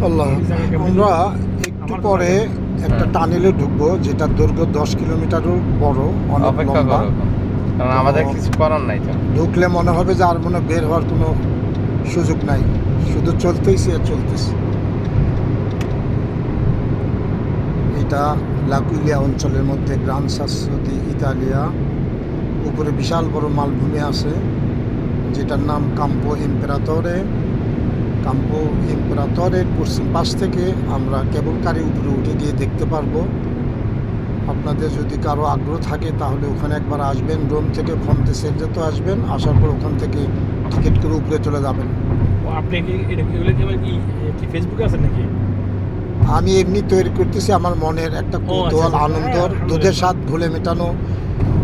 আল্লাহ, আমরা একটু পরে একটা টানেলে ঢুকবো, যেটা দৈর্ঘ্য 10 কিলোমিটারও বড়, অনেক অপেক্ষা লম্বা। করো, কারণ আমাদের কিছু করার নাই তো। ঢুকলে মনে হবে যে আর মনে বের হওয়ার কোনো সুযোগ নাই, শুধু চলতেইছে আর চলতেছে। এটা লাকুইলিয়া অঞ্চলের মধ্যে গ্রান সাসো দি ইতালিয়া। উপরে বিশাল বড় মালভূমি আছে, যেটার নাম কাম্পো ইম্পেরাতরে। কাম্পো ইম্পেরাতরের পশ্চিম পাশ থেকে আমরা কেবল কারে উপরে উঠে গিয়ে দেখতে পারবো। আপনাদের যদি কারো আগ্রহ থাকে তাহলে ওখানে একবার আসবেন। রোম থেকে ফন্তে সেন্টেতে আসবেন, আসার পর ওখান থেকে টিকিট করে উপরে চলে যাবেন। আপনি কি ফেসবুকে আছেন নাকি? আমি এমনি তৈরি করতেছি আমার মনের একটা কৌতূহল, আনন্দ, দুধের স্বাদ ঘুলে মেটানো।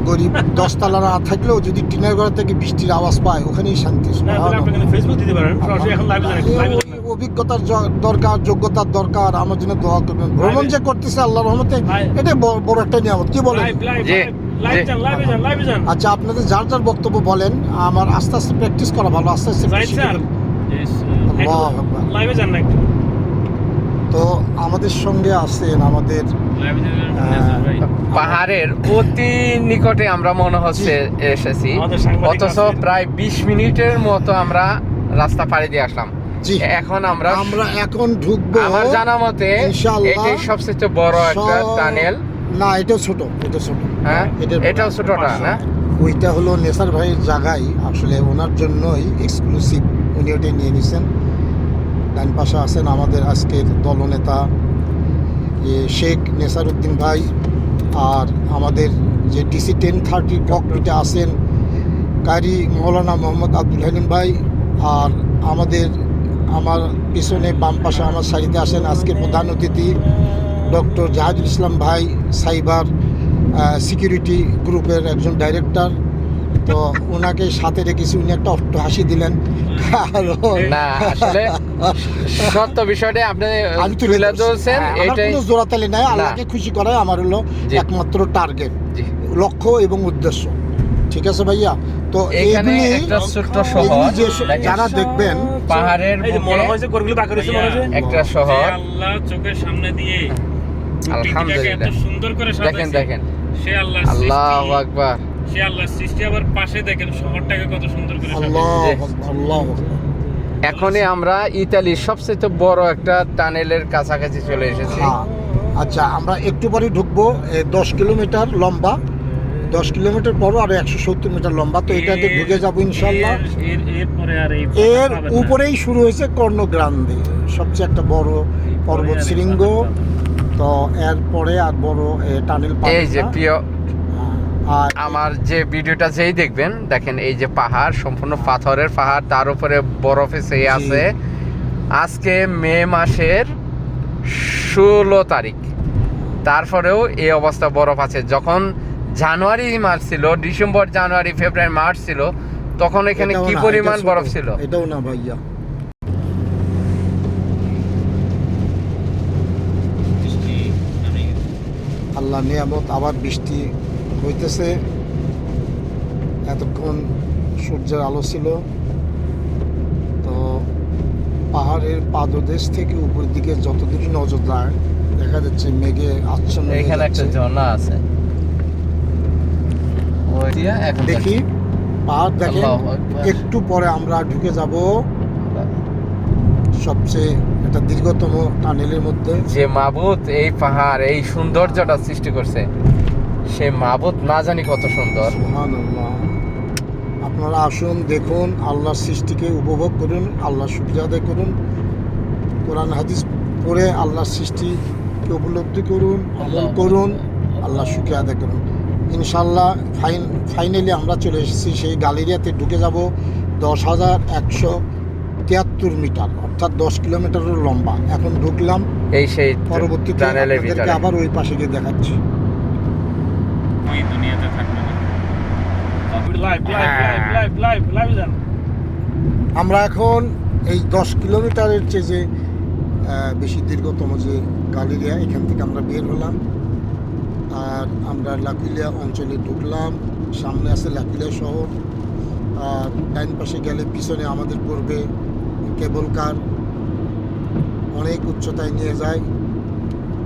গরিব 10 তলা না থাকলেও যদি টিনের ঘর থেকে বৃষ্টির আওয়াজ পায়, ওখানেই শান্তি। ফেসবুক দিতে পারেন, এখন লাইভে অভিজ্ঞতার দরকার, যোগ্যতার দরকার। আমার জন্য দোয়া করবেন। ভ্রমণ যে করতেছে আল্লাহর রহমতে, এটা বড় একটা নিয়ামত। কি বলেন? আচ্ছা, আপনাদের যার যার বক্তব্য বলেন। আমার আস্তে আস্তে প্র্যাকটিস করা ভালো, আস্তে আস্তে লাইভে যান না একটু। তো আমাদের সঙ্গে আছেন আমাদের পাহাড়ের অতি নিকটে আমরা মনে হচ্ছে এসেছি, অথচ প্রায় 20 মিনিটের মতো আমরা রাস্তা পাড়ি দিয়ে আসলাম। এখন আমরা এখন ঢুকবো। আমার জানা মতে এটাই সবচেয়ে বড় একটা টানেল। না, এটাও ছোট, এটা ছোট। হ্যাঁ, এটাও ছোটটা না? ওইটা হলো নেসার ভাইয়ের জায়গায়, আসলে ওনার জন্যই এক্সক্লুসিভ, উনি ওটাই নিয়ে নিছেন। ডান পাশে আছেন আমাদের আজকের দলনেতা শেখ নেসারউদ্দিন ভাই, আর আমাদের যে ডিসি 1030 ককপিটে আছেন কারি মৌলানা মোহাম্মদ আব্দুল হালিম ভাই, আর আমার পিছনে বাম পাশে আমার সারিতে আসেন আজকের প্রধান অতিথি ডক্টর জাহাদুল ইসলাম ভাই, সাইবার সিকিউরিটি গ্রুপের একজন ডাইরেক্টর। তো ওনাকে সাথে রেখেছি, উনি একটা অট্ট হাসি দিলেন। না, আসলে সত্য বিষয়টা আপনি তুলে ধরছেন, এটাই জোড়াতালি নাই। আল্লাহকে খুশি করাই আমার হলো একমাত্র টার্গেট, লক্ষ্য এবং উদ্দেশ্য। ঠিক আছে ভাইয়া? তো এখানে একটা ছোট্ট শহর, যারা দেখবেন পাহাড়ের একটা শহর, আল্লাহ চোখের সামনে দিয়ে আলহামদুলিল্লাহ সুন্দর করে দেখেন দেখেন, সে আল্লাহু আকবার। সে আল্লাহর সৃষ্টি, আবার পাশে দেখেন শহরটাকে কত সুন্দর করে আল্লাহ। এখনই আমরা ইতালির সবচেয়ে বড় একটা টানেলের কাছাকাছি চলে এসেছি। আচ্ছা, আমরা একটু পরে ঢুকবো। 10 কিলোমিটার লম্বা, 10 কিলোমিটার পরও আরো 170 মিটার লম্বা। তো এটাতে ঢুকে যাবো ইনশাল্লাহ। এর উপরেই শুরু হয়েছে কর্ণগ্রান্দি, সবচেয়ে একটা বড় পর্বত শৃঙ্গ। তো এরপরে আর বড় টানেল পাবেন। এই যে প্রিয় আমার যে ভিডিওটা যেই দেখবেন, দেখেন এই যে পাহাড়, সম্পূর্ণ পাথরের পাহাড়, তার উপরে বরফে ছেয়ে আছে। আজকে মে মাসের 16 তারিখ, তারপরেও এই অবস্থা বরফ আছে। যখন জানুয়ারি মাস ছিল, ডিসেম্বর, জানুয়ারি, ফেব্রুয়ারি, মার্চ ছিল, তখন এখানে কি পরিমাণ বরফ ছিল। এটাও না ভাইয়া। আল্লাহ নিয়ামত, আবার বৃষ্টি হইতেছে। এতক্ষণ সূর্যের আলো ছিল। তো পাহাড়ের পাদদেশ থেকে উপরের দিকে যতদূরই নজর যায় দেখা যাচ্ছে মেঘে আচ্ছন্ন। এখানে একটা ঝর্ণা আছে, দেখি পাহাড় দেখেন। একটু পরে আমরা ঢুকে যাব সবচেয়ে একটা দীর্ঘতম টানেলের মধ্যে। যে মাবুদ এই পাহাড়, এই সৌন্দর্যটা সৃষ্টি করছে, সে মাবুদ না জানি কত সুন্দর। সুবহানাল্লাহ। আপনারা আসুন, দেখুন, আল্লাহর সৃষ্টিকে উপভোগ করুন, আল্লাহর শুকরিয়া আদায় করুন, কোরআন হাদিস পড়ে আল্লাহর সৃষ্টিকে উপলব্ধি করুন, আমল করুন, আল্লাহর শুকরিয়া আদায় করুন। ইনশাল্লাহ ফাইনালি আমরা চলে এসেছি সেই গ্যালারিয়াতে। ঢুকে যাব 10,173 মিটার, অর্থাৎ 10 কিলোমিটারের লম্বা। এখন ঢুকলাম, এই সেই পরবর্তীতে আপনাদেরকে আবার ওই পাশে গিয়ে দেখাচ্ছি। ওই দুনিয়াতে থাকবে না। আমরা এখন এই 10 কিলোমিটারের যে বেশি দীর্ঘতম যে গ্যালারিয়া, এখান থেকে আমরা বের হলাম। আর আমরা লাকুইলিয়া অঞ্চলে ঢুকলাম। সামনে আছে লাকুইলিয়া শহর, আর ডাইন পাশে গেলে পিছনে আমাদের পড়বে কেবল কার। অনেক উচ্চতায় নিয়ে যায়।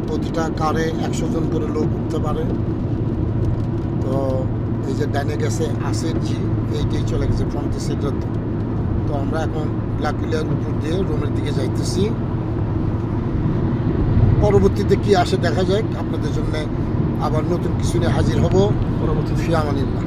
প্রতিটা কারে 100 জন করে লোক উঠতে পারে। তো এই যে ডানে গেছে আসের জি, এইটাই চলে গেছে ফ্রন্টের সাইডে। তো আমরা এখন লাকিলিয়ার উপর দিয়ে রোমের দিকে যাইতেছি। পরবর্তীতে কি আসে দেখা যায়। আপনাদের জন্য আবার নতুন কিছু নিয়ে হাজির হব। পরবর্তী ফি আমানিল্লাহ।